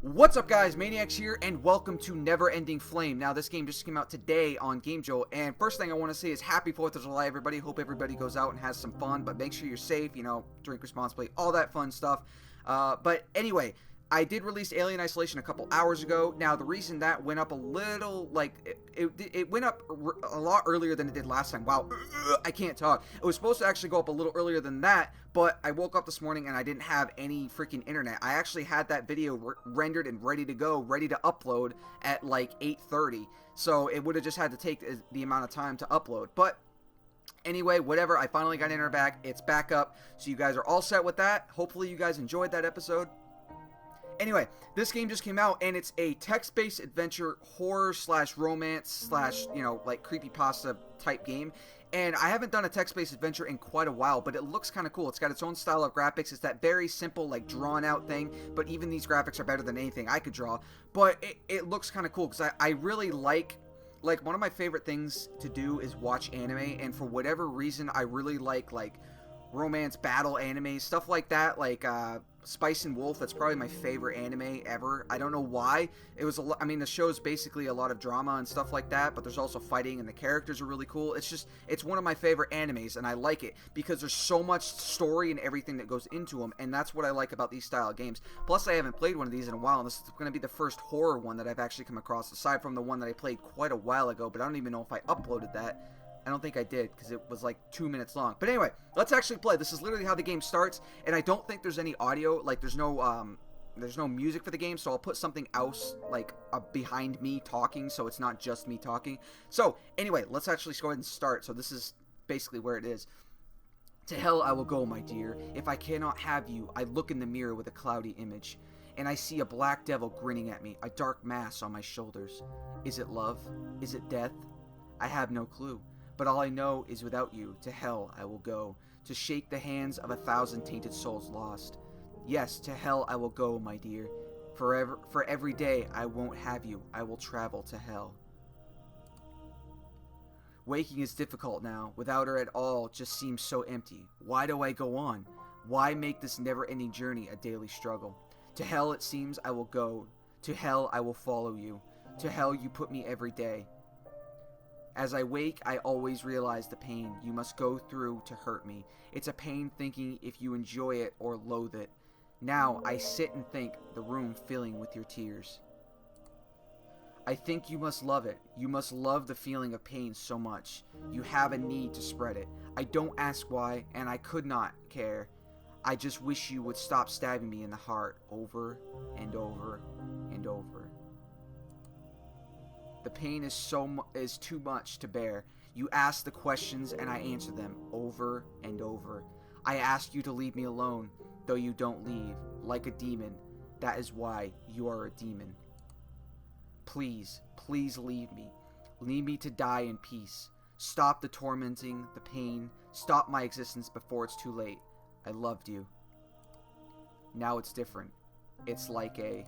What's up, guys? Maniacs here, and welcome to Never Ending Flame. Now, this game just came out today on Game Jolt, and first thing I want to say is Happy 4th of July, everybody. Hope everybody goes out and has some fun, but make sure you're safe, drink responsibly, all that fun stuff. But anyway, I did release Alien Isolation a couple hours ago. Now, the reason that went up a little, it went up a lot earlier than it did last time. Wow, I can't talk. It was supposed to actually go up a little earlier than that, but I woke up this morning and I didn't have any freaking internet. I actually had that video rendered and ready to go, ready to upload at like 8:30. So it would have just had to take the amount of time to upload. But anyway, whatever, I finally got internet back. It's back up. So you guys are all set with that. Hopefully you guys enjoyed that episode. Anyway, this game just came out, and it's a text-based adventure horror slash romance slash, like creepypasta type game. And I haven't done a text-based adventure in quite a while, but it looks kind of cool. It's got its own style of graphics. It's that very simple, like, drawn-out thing, but even these graphics are better than anything I could draw. But it looks kind of cool, because I really like, one of my favorite things to do is watch anime, and for whatever reason, I really like romance battle anime, stuff like that, Spice and Wolf. That's probably my favorite anime ever. I don't know why. It was the show's basically a lot of drama and stuff like that, but there's also fighting and the characters are really cool. It's one of my favorite animes, and I like it because there's so much story and everything that goes into them, and that's what I like about these style of games. Plus, I haven't played one of these in a while, and this is going to be the first horror one that I've actually come across, aside from the one that I played quite a while ago, but I don't even know if I uploaded that. I don't think I did, because it was like 2 minutes long. But anyway, let's actually play. This is literally how the game starts, and I don't think there's any audio. There's no music for the game, so I'll put something else, behind me talking, so it's not just me talking. So, anyway, let's actually go ahead and start. So this is basically where it is. To hell I will go, my dear. If I cannot have you, I look in the mirror with a cloudy image, and I see a black devil grinning at me, a dark mass on my shoulders. Is it love? Is it death? I have no clue. But all I know is without you, to hell I will go, to shake the hands of 1,000 tainted souls lost. Yes, to hell I will go, my dear. Forever, for every day I won't have you, I will travel to hell. Waking is difficult now. Without her at all just seems so empty. Why do I go on? Why make this never-ending journey a daily struggle? To hell it seems I will go. To hell I will follow you. To hell you put me every day. As I wake, I always realize the pain you must go through to hurt me. It's a pain thinking if you enjoy it or loathe it. Now I sit and think, the room filling with your tears. I think you must love it. You must love the feeling of pain so much. You have a need to spread it. I don't ask why, and I could not care. I just wish you would stop stabbing me in the heart over and over and over. The pain is too much to bear. You ask the questions and I answer them over and over. I ask you to leave me alone, though you don't leave, like a demon. That is why you are a demon. Please, please leave me. Leave me to die in peace. Stop the tormenting, the pain. Stop my existence before it's too late. I loved you. Now it's different. It's like a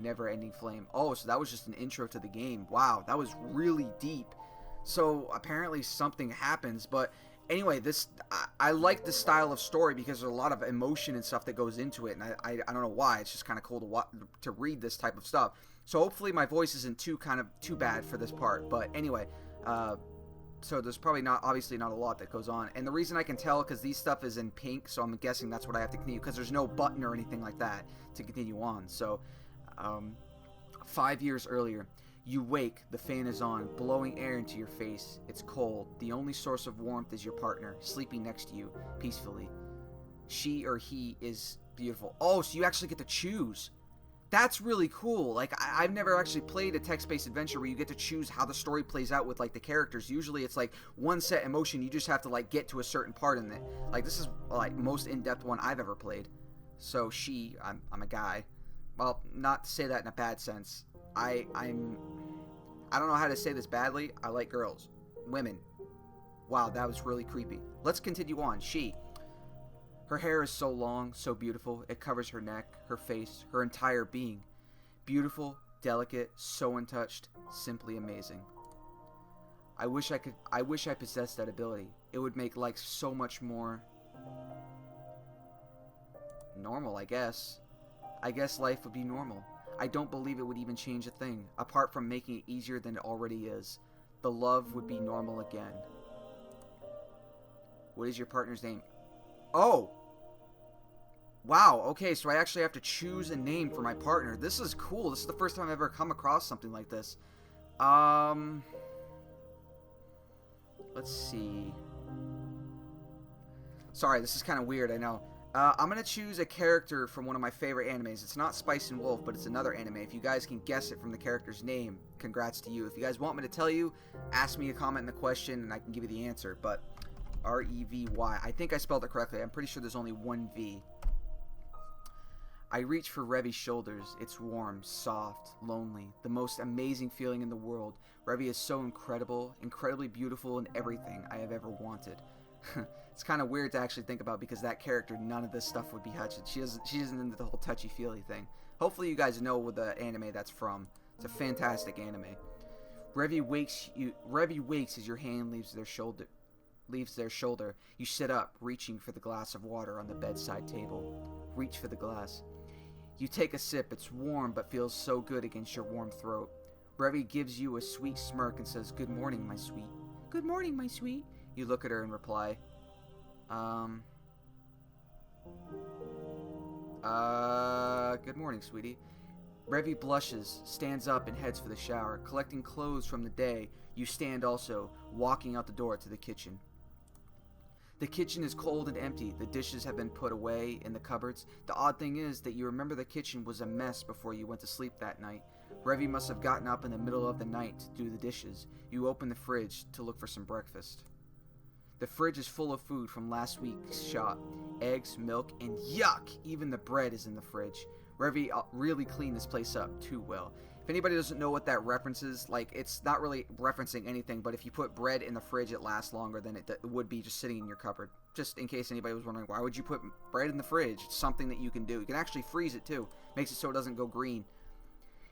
never-ending flame. Oh, so that was just an intro to the game. Wow, that was really deep. So apparently something happens, but anyway, I like this style of story because there's a lot of emotion and stuff that goes into it, and I don't know why. It's just kind of cool to read this type of stuff. So hopefully my voice isn't too bad for this part. But anyway, so there's probably obviously not a lot that goes on, and the reason I can tell because these stuff is in pink, so I'm guessing that's what I have to continue, because there's no button or anything like that to continue on. So 5 years earlier, you wake, the fan is on, blowing air into your face. It's cold. The only source of warmth is your partner, sleeping next to you, peacefully. She or he is beautiful. Oh, so you actually get to choose. That's really cool. I've never actually played a text-based adventure where you get to choose how the story plays out with, the characters. Usually it's, one set emotion. You just have to, get to a certain part in it. This is, most in-depth one I've ever played. So I'm a guy. Well, not to say that in a bad sense. I don't know how to say this badly. I like girls. Women. Wow, that was really creepy. Let's continue on. Her hair is so long, so beautiful. It covers her neck, her face, her entire being. Beautiful, delicate, so untouched, simply amazing. I wish I possessed that ability. It would make life so much more normal, I guess. I guess life would be normal. I don't believe it would even change a thing, apart from making it easier than it already is. The love would be normal again. What is your partner's name? Oh! Wow, okay, so I actually have to choose a name for my partner. This is cool. This is the first time I've ever come across something like this. Let's see. Sorry, this is kind of weird, I know. I'm going to choose a character from one of my favorite animes. It's not Spice and Wolf, but it's another anime. If you guys can guess it from the character's name, congrats to you. If you guys want me to tell you, ask me a comment in the question and I can give you the answer. But R-E-V-Y. I think I spelled it correctly. I'm pretty sure there's only one V. I reach for Revi's shoulders. It's warm, soft, lonely. The most amazing feeling in the world. Revi is so incredible, incredibly beautiful and everything I have ever wanted. It's kind of weird to actually think about because that character, none of this stuff would be touched. She isn't into the whole touchy-feely thing. Hopefully you guys know what the anime that's from. It's a fantastic anime. Revi wakes as your hand leaves their shoulder. You sit up, reaching for the glass of water on the bedside table. Reach for the glass. You take a sip. It's warm but feels so good against your warm throat. Revi gives you a sweet smirk and says, "Good morning, my sweet." "Good morning, my sweet." You look at her and reply, good morning, sweetie." Revi blushes, stands up, and heads for the shower. Collecting clothes from the day, you stand also, walking out the door to the kitchen. The kitchen is cold and empty. The dishes have been put away in the cupboards. The odd thing is that you remember the kitchen was a mess before you went to sleep that night. Revi must have gotten up in the middle of the night to do the dishes. You open the fridge to look for some breakfast. The fridge is full of food from last week's shop. Eggs, milk, and yuck! Even the bread is in the fridge. Revi really cleaned this place up too well. If anybody doesn't know what that references, like, it's not really referencing anything, but if you put bread in the fridge, it lasts longer than it would be just sitting in your cupboard. Just in case anybody was wondering, why would you put bread in the fridge? It's something that you can do. You can actually freeze it too. Makes it so it doesn't go green.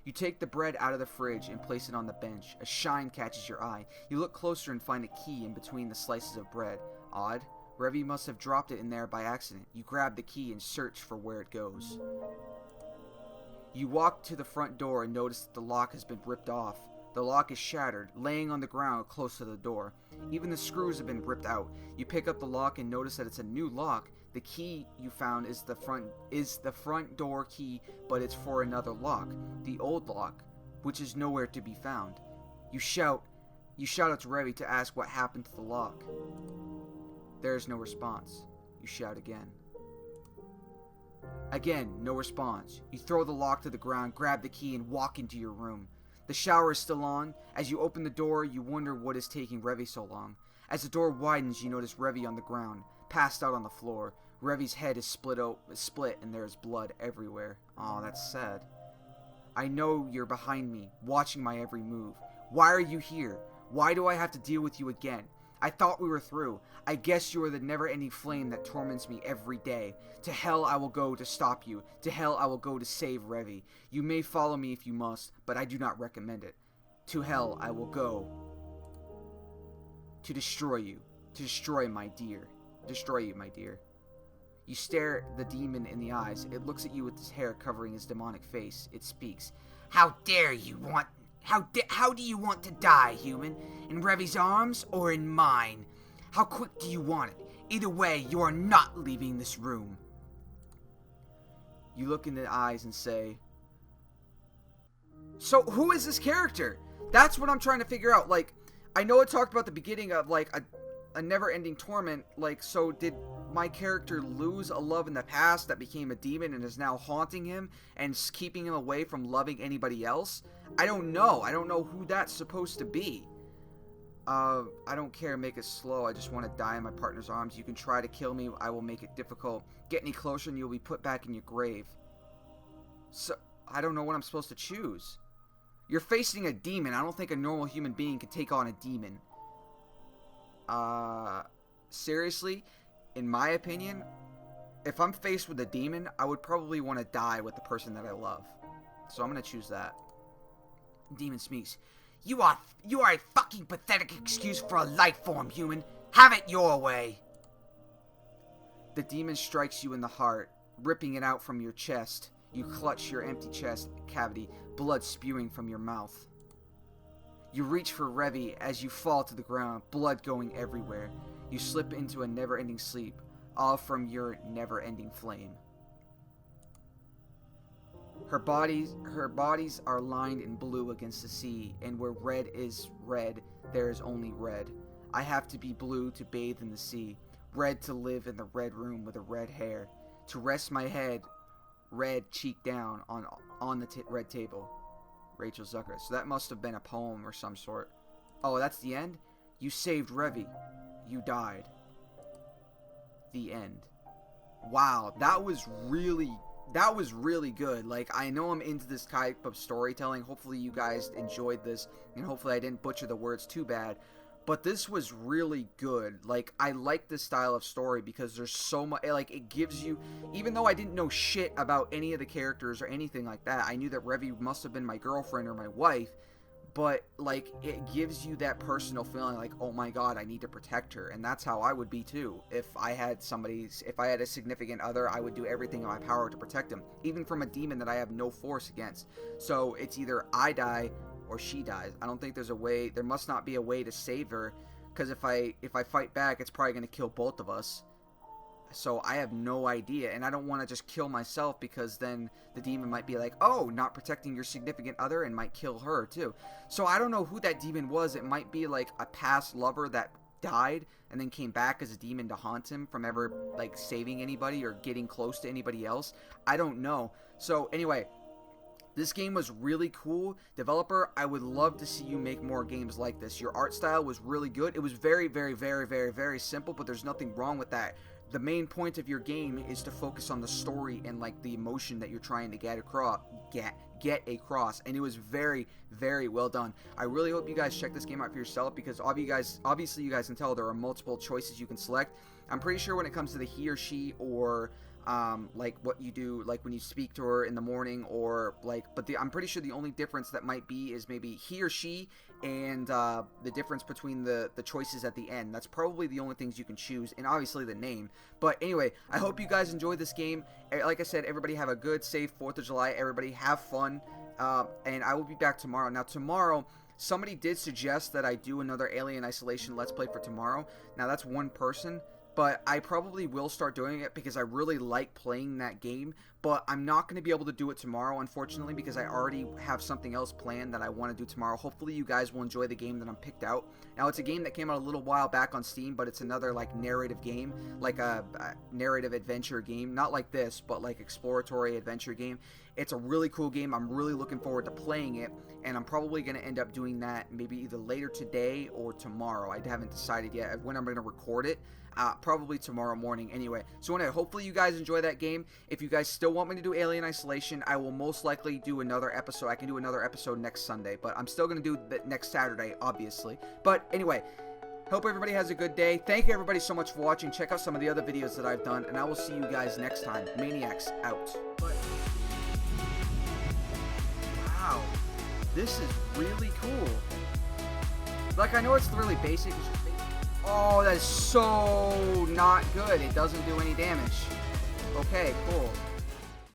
You take the bread out of the fridge and place it on the bench. A shine catches your eye. You look closer and find a key in between the slices of bread. Odd. Revi must have dropped it in there by accident. You grab the key and search for where it goes. You walk to the front door and notice that the lock has been ripped off. The lock is shattered, laying on the ground close to the door. Even the screws have been ripped out. You pick up the lock and notice that it's a new lock. The key you found is the front door key, but it's for another lock, the old lock, which is nowhere to be found. You shout out to Revi to ask what happened to the lock. There is no response. You shout again. Again, no response. You throw the lock to the ground, grab the key, and walk into your room. The shower is still on. As you open the door, you wonder what is taking Revi so long. As the door widens, you notice Revi on the ground, passed out on the floor. Revi's head is split and there is blood everywhere. Oh, that's sad. I know you're behind me, watching my every move. Why are you here? Why do I have to deal with you again? I thought we were through. I guess you are the never-ending flame that torments me every day. To hell I will go to stop you. To hell I will go to save Revi. You may follow me if you must, but I do not recommend it. To hell I will go to destroy you. To destroy you, my dear. You stare the demon in the eyes. It looks at you with its hair covering his demonic face. It speaks. How do you want to die, human? In Revi's arms or in mine? How quick do you want it? Either way, you are not leaving this room. You look in the eyes and say, so who is this character? That's what I'm trying to figure out. Like, I know it talked about the beginning of, like, a never-ending torment. Like, so did my character lose a love in the past that became a demon and is now haunting him and keeping him away from loving anybody else? I don't know. I don't know who that's supposed to be. I don't care. Make it slow. I just want to die in my partner's arms. You can try to kill me. I will make it difficult. Get any closer and you'll be put back in your grave. So, I don't know what I'm supposed to choose. You're facing a demon. I don't think a normal human being can take on a demon. Seriously, in my opinion, if I'm faced with a demon, I would probably want to die with the person that I love. So I'm going to choose that. Demon speaks. You are a fucking pathetic excuse for a life form, human. Have it your way. The demon strikes you in the heart, ripping it out from your chest. You clutch your empty chest cavity, blood spewing from your mouth. You reach for Revy as you fall to the ground, blood going everywhere. You slip into a never-ending sleep, all from your never-ending flame. Her bodies are lined in blue against the sea, and where red is red, there is only red. I have to be blue to bathe in the sea, red to live in the red room with a red hair, to rest my head, red cheek down on the red table. Rachel Zucker. So that must have been a poem or some sort. Oh, that's the end? You saved Revy. You died. The end. Wow, that was really good. Like, I know I'm into this type of storytelling. Hopefully you guys enjoyed this, and hopefully I didn't butcher the words too bad. But this was really good. Like, I like this style of story because there's so much, like, it gives you, even though I didn't know shit about any of the characters or anything like that, I knew that Revy must have been my girlfriend or my wife, but, like, it gives you that personal feeling like, oh my god, I need to protect her, and that's how I would be too. If I had a significant other, I would do everything in my power to protect him, even from a demon that I have no force against. So, it's either I die or she dies. I don't think there's a way, there must not be a way to save her, because if I fight back, it's probably going to kill both of us. So I have no idea, and I don't want to just kill myself, because then the demon might be like, oh, not protecting your significant other, and might kill her too. So I don't know who that demon was. It might be like a past lover that died and then came back as a demon to haunt him from ever, like, saving anybody or getting close to anybody else. I don't know. So anyway, this game was really cool. Developer, I would love to see you make more games like this. Your art style was really good. It was very, very, very, very, very simple, but there's nothing wrong with that. The main point of your game is to focus on the story and, like, the emotion that you're trying to get across, and it was very, very well done. I really hope you guys check this game out for yourself, because obviously you guys can tell there are multiple choices you can select. I'm pretty sure when it comes to the he or she, or like what you do, like when you speak to her in the morning, or like, but I'm pretty sure the only difference that might be is maybe he or she, and the difference between the choices at the end. That's probably the only things you can choose, and obviously the name. But anyway, I hope you guys enjoyed this game. Like I said, everybody have a good, safe 4th of July. Everybody have fun, and I will be back tomorrow. Now tomorrow, somebody did suggest that I do another Alien Isolation Let's Play for tomorrow. Now that's one person, but I probably will start doing it because I really like playing that game, but I'm not going to be able to do it tomorrow, unfortunately, because I already have something else planned that I want to do tomorrow. Hopefully you guys will enjoy the game that I'm picked out. Now, it's a game that came out a little while back on Steam, but it's another, like, narrative game, like a narrative adventure game, not like this, but like exploratory adventure game. It's a really cool game. I'm really looking forward to playing it, and I'm probably going to end up doing that maybe either later today or tomorrow. I haven't decided yet when I'm going to record it. Probably tomorrow morning anyway. So anyway, hopefully you guys enjoy that game. If you guys still want me to do Alien Isolation, I will most likely do another episode. I can do another episode next Sunday, but I'm still going to do that next Saturday, obviously. But anyway, hope everybody has a good day. Thank you everybody so much for watching. Check out some of the other videos that I've done, and I will see you guys next time. Maniacs out. Wow, this is really cool. Like, I know it's really basic. Oh, that is so not good. It doesn't do any damage. Okay, cool.